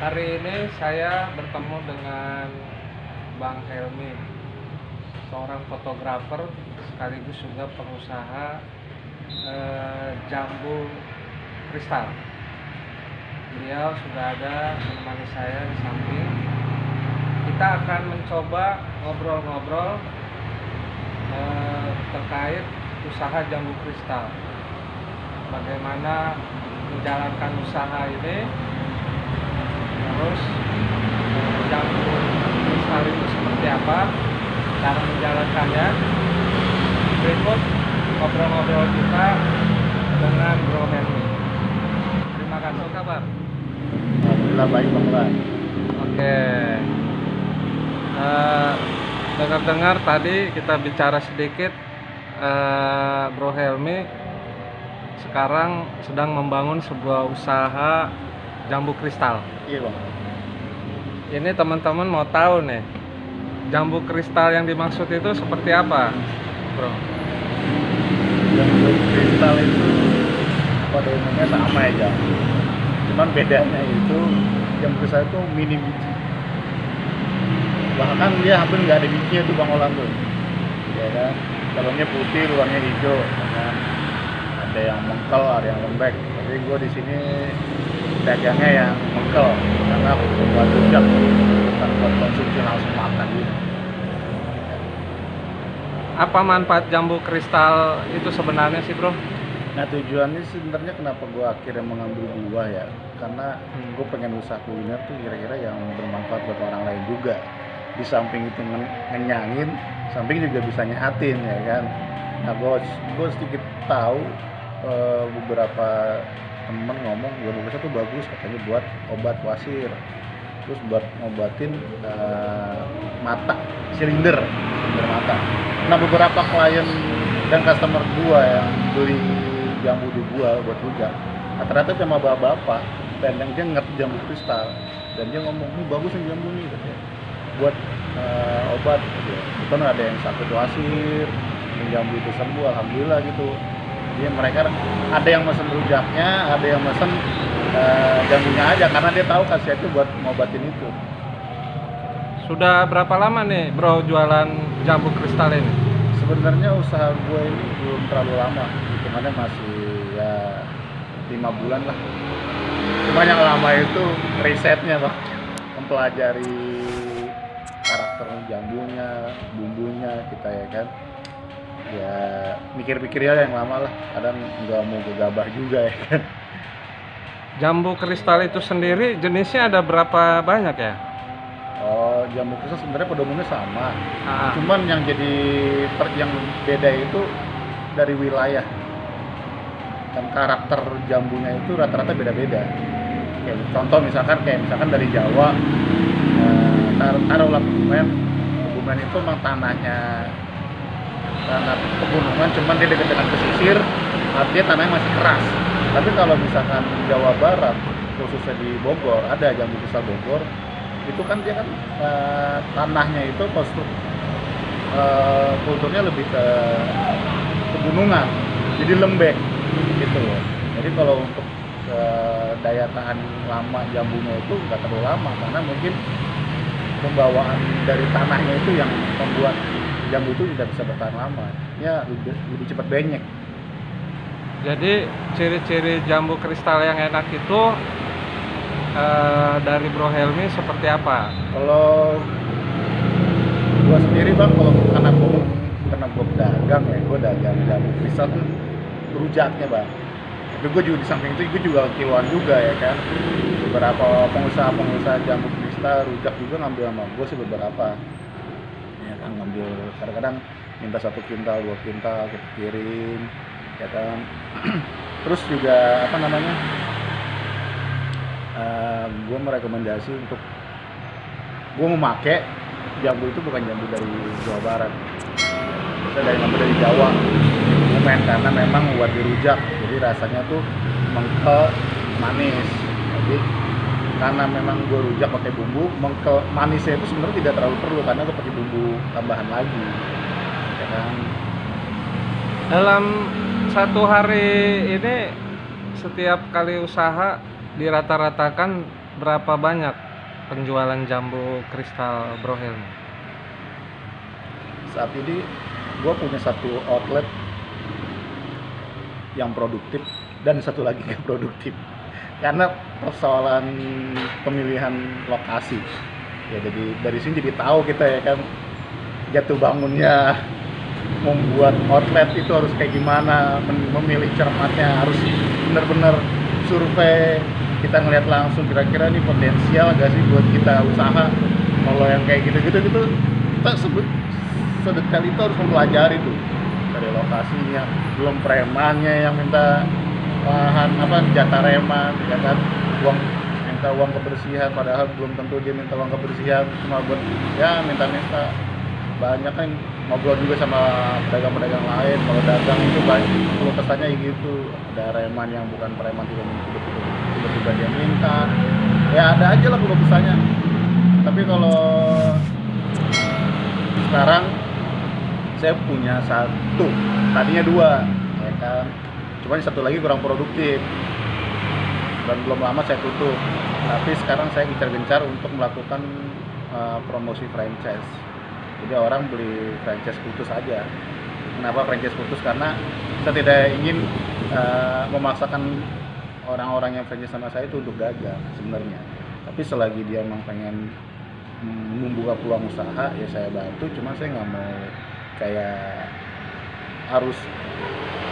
Hari ini saya bertemu dengan Bang Helmi, seorang fotografer sekaligus juga pengusaha jambu kristal. Beliau sudah ada menemani saya di samping. Kita akan mencoba ngobrol-ngobrol terkait usaha jambu kristal. Bagaimana menjalankan usaha ini, terus jambu kristal itu seperti apa, cara menjalankannya. Berikut ngobrol-ngobrol kita dengan Bro Helmi. Terima kasih. Apa kabar? Alhamdulillah baik Bang Lan. Oke. Dengar-dengar tadi kita bicara sedikit, Bro Helmi sekarang sedang membangun sebuah usaha jambu kristal. Iya Bang. Ini teman-teman mau tahu nih, jambu kristal yang dimaksud itu seperti apa, Bro? Jambu kristal itu pada umumnya sama aja. Cuman bedanya itu jambu kristal itu mini biji. Bahkan dia hampir nggak ada bijinya tuh Bang Olan tuh. Ya kan? Dalamnya putih, luarnya hijau. Ya kan? Ada yang mengkel, ada yang lembek. Tapi gue di sini dagangnya yang mengkel karena buat rujak, bukan buat konsumsi langsung makan gitu. Apa manfaat jambu kristal itu sebenarnya sih, Bro? Nah tujuannya sebenarnya kenapa gue akhirnya mengambil buah ya, karena gue pengen usaha kuliner tuh kira-kira yang bermanfaat buat orang lain juga. Di samping itu ngenyangin, samping juga bisa nyehatin ya kan. Nah gue sedikit tahu beberapa temen ngomong jambu kristal tuh bagus katanya buat obat wasir, terus buat ngobatin mata, silinder mata. Nah beberapa klien dan customer gua yang beli jambu di gua buat rujak, rata-rata sama bapak-bapak dan yang dia ngerti jambu kristal dan dia ngomong ini bagus nih jambu nih katanya buat obat gitu. Itu ada yang sakit wasir, yang jambu itu sembuh alhamdulillah gitu. Jadi mereka ada yang mesen rujaknya, ada yang mesen jambunya aja karena dia tahu khasiat itu buat ngobatin itu. Sudah berapa lama nih, Bro, jualan jambu kristal ini? Sebenarnya usaha gue ini belum terlalu lama, hitungannya masih ya 5 bulan lah. Cuma yang lama itu risetnya Bang, mempelajari karakter jambunya, bumbunya kita ya kan. Ya mikir-mikirnya yang lama lah, kadang nggak mau gegabah juga ya kan. Jambu kristal itu sendiri jenisnya ada berapa banyak ya? Oh, jambu kristal sebenarnya pada umumnya sama. Ah, Cuman yang yang beda itu dari wilayah dan karakter jambunya itu rata-rata beda-beda. Kayak contoh misalkan dari Jawa, taruhlah Kebumen itu memang tanah pegunungan, cuman dia dekat dengan pesisir, artinya tanahnya masih keras. Tapi kalau misalkan Jawa Barat, khususnya di Bogor, ada jambu kristal Bogor, itu kan dia kan tanahnya itu kulturnya lebih ke pegunungan, jadi lembek gitu loh. Jadi kalau untuk daya tahan lama jambunya itu nggak terlalu lama karena mungkin pembawaan dari tanahnya itu yang membuat jambu itu tidak bisa bertahan lama, ya lebih cepat benyek. jadi ciri-ciri jambu kristal yang enak itu dari Bro Helmi seperti apa? Kalau gua sendiri Bang, kalau karena gua pedagang ya, gua dagang jambu kristal kan rujaknya Bang. Tapi gua juga di samping itu gua juga kiloan juga ya kan. Beberapa pengusaha jambu kristal rujak juga ngambil sama gua sih beberapa. Ya kan ngambil kadang-kadang minta 1 kintal, 2 kintal kita kirim ya kan. Terus juga apa namanya? Gue merekomendasi untuk gue memakai jambu itu bukan jambu dari Jawa Barat, saya ngambil dari Jawa, karena memang buat dirujak, jadi rasanya tuh mengkel manis. Jadi karena memang gue rujak pakai bumbu, mengkel manisnya itu sebenarnya tidak terlalu perlu karena gue pakai bumbu tambahan lagi, ya kan. Dalam satu hari ini setiap kali usaha dirata-ratakan berapa banyak penjualan jambu kristal Bro Helmi? Saat ini gue punya satu outlet yang produktif dan satu lagi nggak produktif karena persoalan pemilihan lokasi ya. Jadi dari sini jadi tahu kita ya kan, jatuh bangunnya membuat outlet itu harus kayak gimana, memilih cermatnya harus benar-benar survei, kita ngelihat langsung kira-kira ini potensial gak sih buat kita usaha. Kalau yang kayak gitu-gitu kita sedetail itu harus mempelajari tuh, dari lokasinya, belum premannya yang minta lahan jatah reman ya kan, minta uang kebersihan, padahal belum tentu dia minta uang kebersihan, cuma buat ya minta-minta. Banyak kan ngobrol juga sama pedagang-pedagang lain, kalau dagang itu banyak kalau kesannya gitu, ada reman yang bukan preman tiba-tiba dia minta, ya ada aja lah kalau kesannya. Tapi kalau sekarang saya punya satu, tadinya dua ya kan, cuma satu lagi kurang produktif dan belum lama saya tutup. Tapi sekarang saya gencar-gencar untuk melakukan promosi franchise. Jadi orang beli franchise putus aja. Kenapa franchise putus? Karena kita tidak ingin memaksakan orang-orang yang franchise sama saya itu untuk gagal sebenarnya. Tapi selagi dia memang pengen membuka peluang usaha, ya saya bantu. Cuma saya nggak mau kayak harus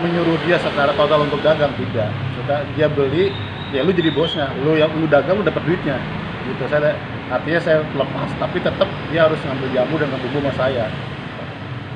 menyuruh dia secara total untuk dagang, tidak. Sudah dia beli, ya lu jadi bosnya, lu dagang lu dapat duitnya gitu. Artinya saya lepas, tapi tetap dia harus ngambil jamu dan ngambil sama saya.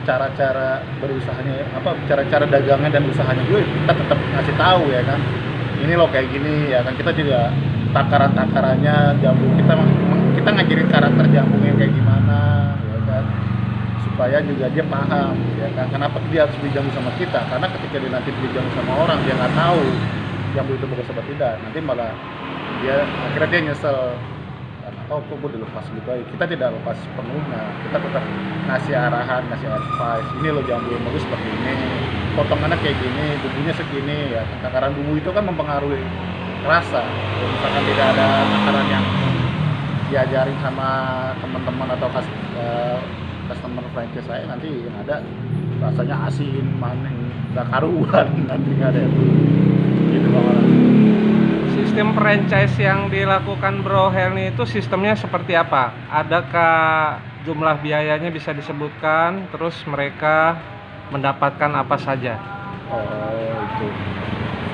Cara-cara berusahanya cara-cara dagangnya dan usahanya juga kita tetap ngasih tahu ya kan, ini loh kayak gini ya kan. Kita juga takaran-takarannya jamu kita ngajarin karakter jamunya kayak gimana ya kan, supaya juga dia paham ya kan, kenapa dia harus beli jamu sama kita. Karena ketika dia nanti beli jamu sama orang, dia nggak tahu jamu itu bagus apa tidak, nanti malah akhirnya dia nyesel. Oh kok gue dilepas gitu aja. Kita tidak lepas sepenuhnya, kita tetap ngasih arahan, ngasih advice, ini loh jambu yang bagus seperti ini, potongannya kayak gini, bumbunya segini ya. Takaran bumbu itu kan mempengaruhi rasa. Kalau misalkan tidak ada takaran yang diajarin sama teman-teman atau customer franchise saya, nanti yang ada rasanya asin, manis, gak karuan, nanti nggak ada itu gitu Bang. Sistem franchise yang dilakukan Bro Helmi itu sistemnya seperti apa? Adakah jumlah biayanya bisa disebutkan? Terus mereka mendapatkan apa saja? Oh itu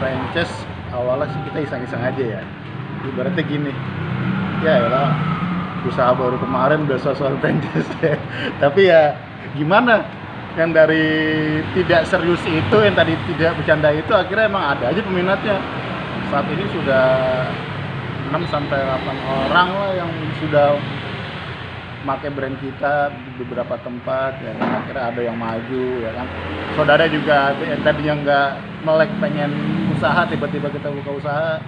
franchise awalnya sih kita iseng-iseng aja ya. Ibaratnya gini, ya lah usaha baru kemarin udah soal franchise ya. Tapi ya gimana? Yang dari tidak serius itu, yang tadi tidak bercanda itu, akhirnya emang ada aja peminatnya. Saat ini sudah 6-8 orang lah yang sudah pakai brand kita di beberapa tempat ya kan. Akhirnya ada yang maju ya kan. Saudara juga yang tadinya nggak melek pengen usaha, tiba-tiba kita buka usaha,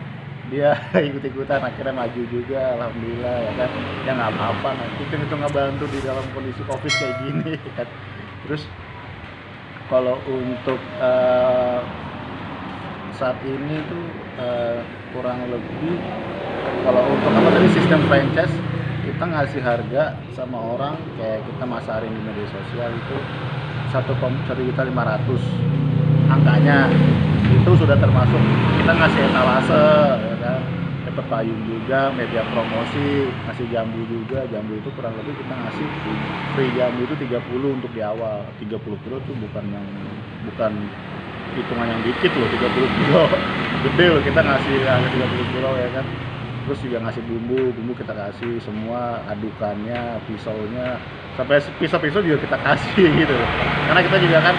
dia ikut-ikutan akhirnya maju juga, alhamdulillah ya kan. Ya nggak apa-apa, nanti itu ngebantu di dalam kondisi covid kayak gini kan. Terus kalau untuk saat ini tuh kurang lebih, kalau untuk dari sistem franchise, kita ngasih harga sama orang kayak kita masarin di media sosial itu 1.500 angkanya. Itu sudah termasuk kita ngasih etalase ya kan, dapat payung juga, media promosi, ngasih jambu juga. Jambu itu kurang lebih kita ngasih free jambu itu 30 untuk di awal. 30 kilo tuh bukan hitungan yang dikit loh, 30 kilo gede loh, kita ngasih harga 30 kilo ya kan. Terus juga ngasih bumbu kita kasih semua, adukannya, pisaunya, sampai pisau juga kita kasih gitu. Karena kita juga kan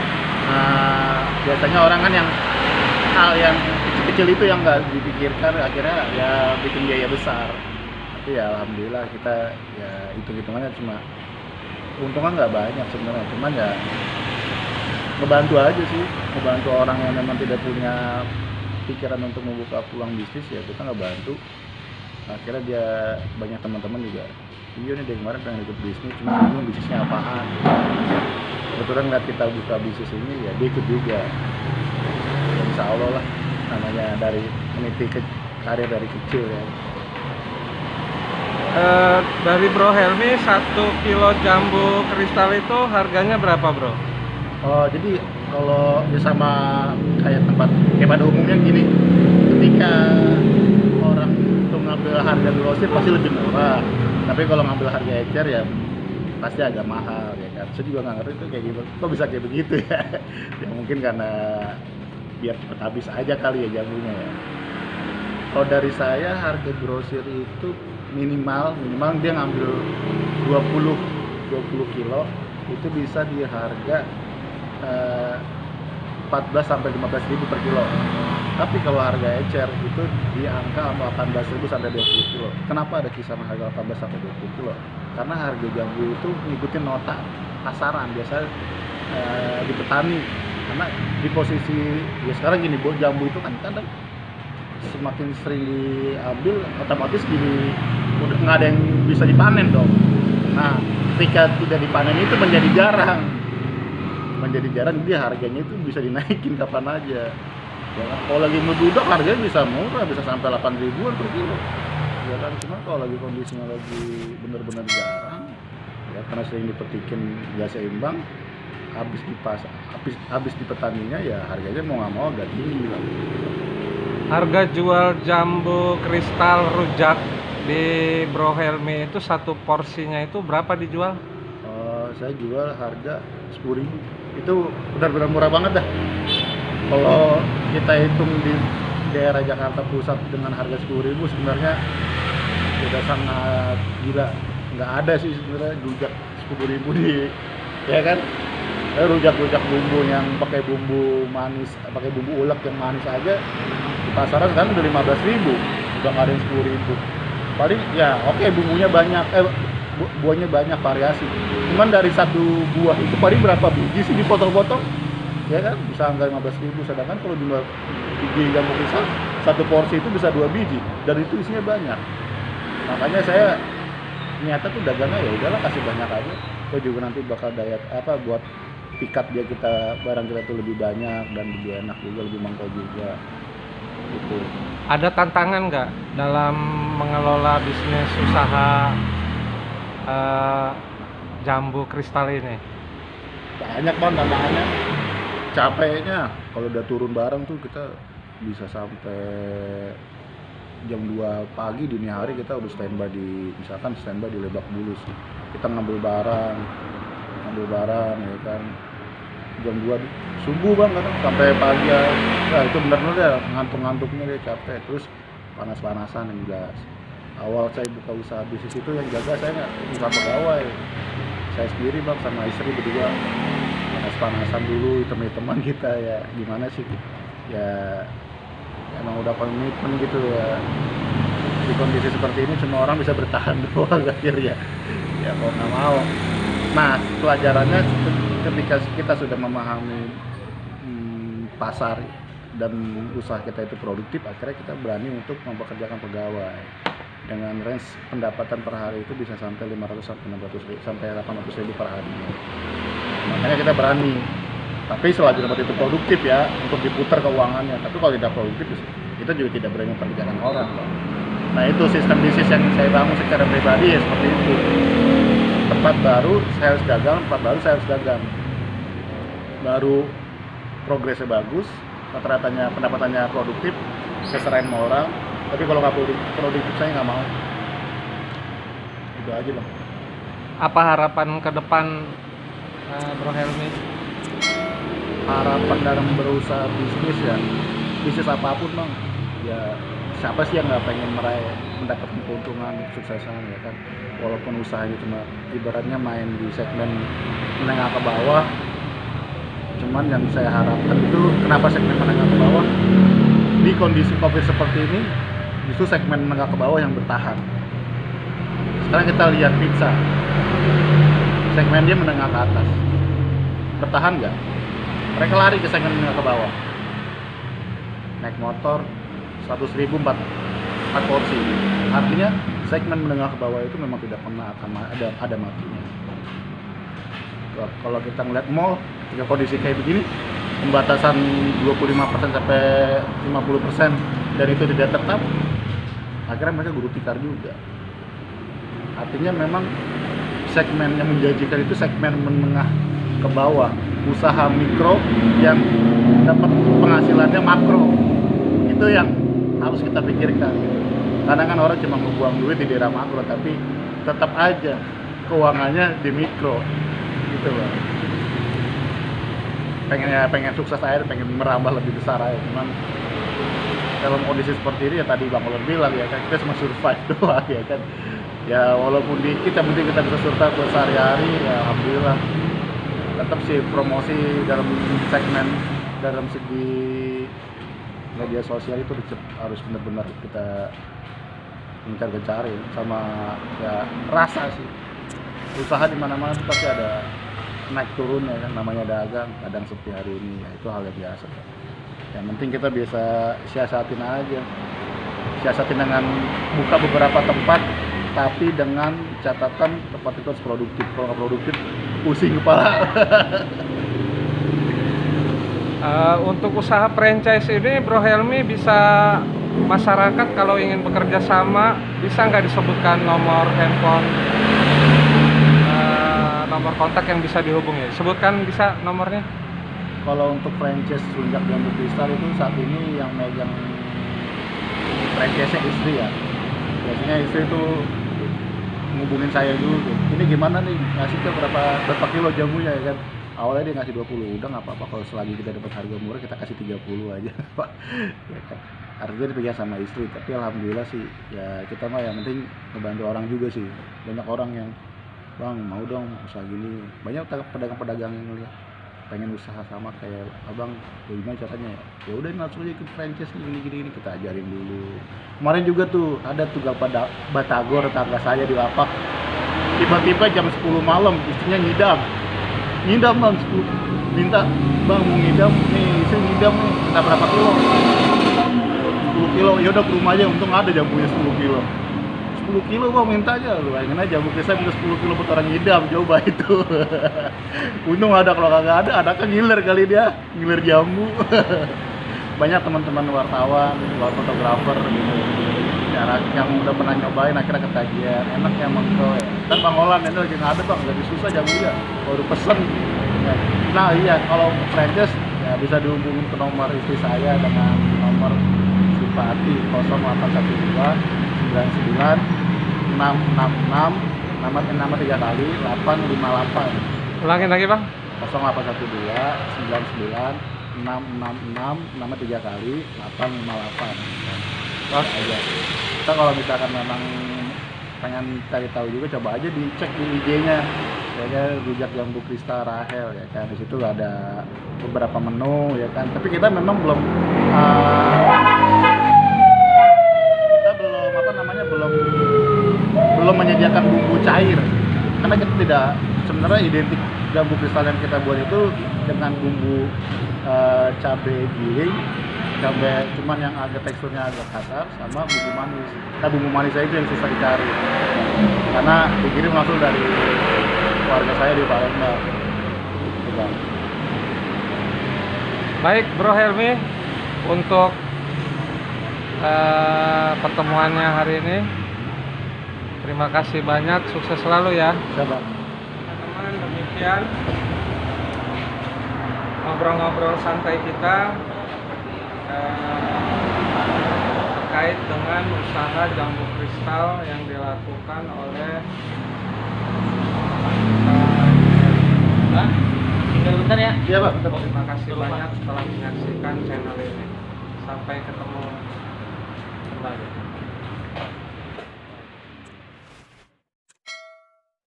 biasanya orang kan yang hal yang kecil-kecil itu yang nggak dipikirkan, akhirnya ya bikin biaya besar. Tapi ya alhamdulillah kita ya hitung-hitungannya cuma untungnya nggak banyak sebenarnya, cuman ya ngebantu aja sih, ngebantu orang yang memang tidak punya pikiran untuk membuka peluang bisnis, ya kita ngebantu. Akhirnya dia banyak teman-teman juga, iya nih dari kemarin pengen ikut bisnis, cuma bingung bisnisnya apaan. Kebetulan ngeliat kita buka bisnis ini, ya dia ikut juga. Ya, insya Allah lah, namanya dari meniti karir dari kecil ya. Dari Bro Helmi 1 kilo jambu kristal itu harganya berapa bro? Oh, jadi kalau ya sama kayak tempat kayak pada umumnya gini, ketika orang tuh ngambil harga grosir pasti lebih murah, tapi kalau ngambil harga ecer ya pasti agak mahal ya kan. Saya juga nggak ngerti itu kayak gimana, kok bisa kayak begitu ya. Ya mungkin karena biar cepet habis aja kali ya jambunya ya. Kalau dari saya harga grosir itu minimal dia ngambil 20 kilo itu bisa di harga 14 sampai 15 ribu per kilo. Tapi kalau harga ecer itu di angka 18.000 sampai 20 kilo. Kenapa ada kisaran harga 18 sampai 20 kilo? Karena harga jambu itu ngikutin nota pasaran biasa di petani. Karena di posisi ya sekarang gini, jambu itu kan kadang semakin sering diambil otomatis gini udah nggak ada yang bisa dipanen dong. Nah, ketika tidak dipanen itu menjadi jarang, dia harganya itu bisa dinaikin kapan aja ya kan. Kalau lagi membludak harganya bisa murah, bisa sampai 8 ribuan per kilo ya kan. Cuma kalau lagi kondisinya lagi benar-benar jarang ya, karena sering dipetikin nggak seimbang, habis di petaninya ya harganya mau nggak mau agak tinggi lah. Harga jual jambu kristal rujak di Bro Helmi itu 1 porsinya itu berapa dijual? Saya jual harga 10.000. Itu benar-benar murah banget dah. Kalau kita hitung di daerah Jakarta Pusat dengan harga 10.000 sebenarnya udah sangat gila. Nggak ada sih sebenarnya rujak 10.000 di, ya kan? Rujak bumbu yang pakai bumbu manis, pakai bumbu ulek yang manis aja di pasaran sekarang udah 15.000, udah nggak ada yang 10.000. Paling ya oke, bumbunya banyak, buahnya banyak variasi. Cuman dari satu buah itu paling berapa biji sih dipotong-potong? Ya kan bisa angka 15.000, sedangkan kalau jumlah biji jambu kristal satu porsi itu bisa 2 biji dan itu isinya banyak. Makanya saya niatnya tuh dagangnya ya udahlah kasih banyak aja. Saya juga nanti bakal diet buat pikat dia barang kita tuh lebih banyak dan lebih enak juga, lebih mangkal juga gitu. Ada tantangan nggak dalam mengelola bisnis usaha jambu kristal ini? Banyak banget tantangannya. Capeknya kalau udah turun barang tuh kita bisa sampai jam 2 pagi dini hari kita udah standby di Lebak Bulus. Kita ngambil barang ya kan. Jam 2 subuh bang kan sampai pagi ya. Nah, itu benar-benar ya ngantuk-ngantuknya dia capek. Terus panas-panasan yang jelas. Awal saya buka usaha bisnis itu yang jaga saya nggak pegawai. Saya sendiri bang sama istri berdua. Panas-panasan dulu teman-teman kita ya gimana sih ya, emang udah komitmen gitu ya. Di kondisi seperti ini semua orang bisa bertahan doang akhirnya ya mau nggak mau. Nah, pelajarannya ketika kita sudah memahami pasar dan usaha kita itu produktif, akhirnya kita berani untuk mempekerjakan pegawai dengan range pendapatan per hari itu bisa sampai 500 sampai 800 ribu per hari. Makanya kita berani. Tapi selagi tempat itu produktif ya, untuk diputar keuangannya. Tapi kalau tidak produktif, kita juga tidak berani mempekerjakan orang. Nah, itu sistem bisnis yang saya bangun secara pribadi ya seperti itu. Tempat baru saya harus dagang. Baru progresnya bagus, rata-ratanya pendapatannya produktif, saya serahin sama orang. Tapi kalau nggak produktif saya nggak mau. Itu aja bang. Apa harapan ke depan Bro Helmi? Harapan dalam berusaha bisnis apapun bang, ya siapa sih yang nggak pengen mendapatkan keuntungan, kesuksesan ya kan. Walaupun usahanya cuma ibaratnya main di segmen menengah ke bawah, cuman yang saya harapkan itu kenapa segmen menengah ke bawah di kondisi COVID seperti ini justru segmen menengah ke bawah yang bertahan. Sekarang kita lihat pizza, segmen dia menengah ke atas, bertahan nggak? Mereka lari ke segmen menengah ke bawah, naik motor 100.000 4 porsi. Artinya segmen menengah ke bawah itu memang tidak pernah akan ada matinya. Kalau kita ngeliat mall dengan kondisi kayak begini, pembatasan 25% sampai 50% dan itu tidak tetap, akhirnya mereka guru tikar juga. Artinya memang segmen yang menjanjikan itu segmen menengah ke bawah, usaha mikro yang dapat penghasilannya makro. Itu yang harus kita pikirkan. Karena kan orang cuma membuang duit di daerah makro, tapi tetap aja keuangannya di mikro gitu loh. Pengen sukses aja, pengen merambah lebih besar aja, cuman dalam kondisi seperti ini ya tadi Bang Olor bilang ya kan, kita cuma survive doang ya kan. Ya walaupun dikit yang penting kita bisa survive buat sehari-hari ya alhamdulillah. Tetap sih promosi dalam segi media sosial itu harus benar-benar kita gencar-gencari sama ya rasa sih. Usaha di mana-mana pasti ada naik turun ya kan, namanya dagang, kadang sepi hari ini ya itu hal yang biasa. Yang penting kita bisa siasatin aja, siasatin dengan buka beberapa tempat, tapi dengan catatan tempat itu harus produktif. Kalau nggak produktif, pusing kepala. Untuk usaha franchise ini Bro Helmi bisa, masyarakat kalau ingin bekerja sama bisa nggak disebutkan nomor handphone, nomor kontak yang bisa dihubungi? Sebutkan bisa nomornya. Kalau untuk franchise Lunjak Jambu Kristal itu saat ini yang megang franchise-nya istri ya. Biasanya istri itu ngubungin saya dulu tuh. Ini gimana nih, ngasih ke berapa kilo jamunya ya kan. Awalnya dia ngasih 20, udah nggak apa-apa kalau selagi kita dapat harga murah kita kasih 30 aja Pak. Ya kan. Artinya dipegang sama istri, tapi alhamdulillah sih ya kita mah yang penting ngebantu orang juga sih. Banyak orang yang bang mau dong usaha gini, banyak pedagang-pedagang yang ngeliat pengen usaha sama kayak abang, gimana caranya ya udah langsung aja ikut franchise gini kita ajarin dulu. Kemarin juga tuh ada tuh batagor tetangga saya di lapak, tiba-tiba jam 10 malam istrinya ngidam bang, minta bang mau ngidam nih, istri ngidam nih, minta berapa kilo, 10 kilo, yaudah ke rumah aja, untung ada jambunya 10 kilo 10 kilo bang minta aja, lu bayangin aja jambu kisah minta 10 kilo buat orang ngidam, coba itu. Untung ada, kalau kagak ada kan ngiler kali dia, ngiler jambu. Banyak teman-teman wartawan, fotografer gitu yang udah pernah nyobain akhirnya ketagihan, enak ya emang tuh ya. Kan Bang Olan ini lagi nggak ada bang, jadi susah jambunya, baru pesen. Nah iya, kalau franchise ya bisa dihubungin ke nomor istri saya dengan nomor Sipati 0812 99 666 nama 3 kali 858. Ulangin lagi bang. 0812 99 666 nama 3 kali 858. Terus aja. Kita kalau misalkan memang pengen cari tahu juga, coba aja dicek di IG-nya. Kayaknya Rujak Jambu Kristal Rahel ya kan. Di situ ada beberapa menu ya kan. Tapi kita memang belum belum menyediakan bumbu cair, karena kita tidak, sebenarnya identik jambu kristal yang kita buat itu dengan bumbu cabai giling, cabai cuman yang agak teksturnya agak kasar, sama bumbu manis. Nah bumbu manis itu yang susah dicari karena dikirim langsung dari keluarga saya di Palembang. Baik Bro Helmi, untuk pertemuannya hari ini terima kasih banyak, sukses selalu ya teman-teman. Demikian ngobrol-ngobrol santai kita terkait dengan usaha jambu kristal yang dilakukan oleh bentar ya. Iya Pak. Terima kasih banyak telah menyaksikan channel ini. Sampai ketemu kembali.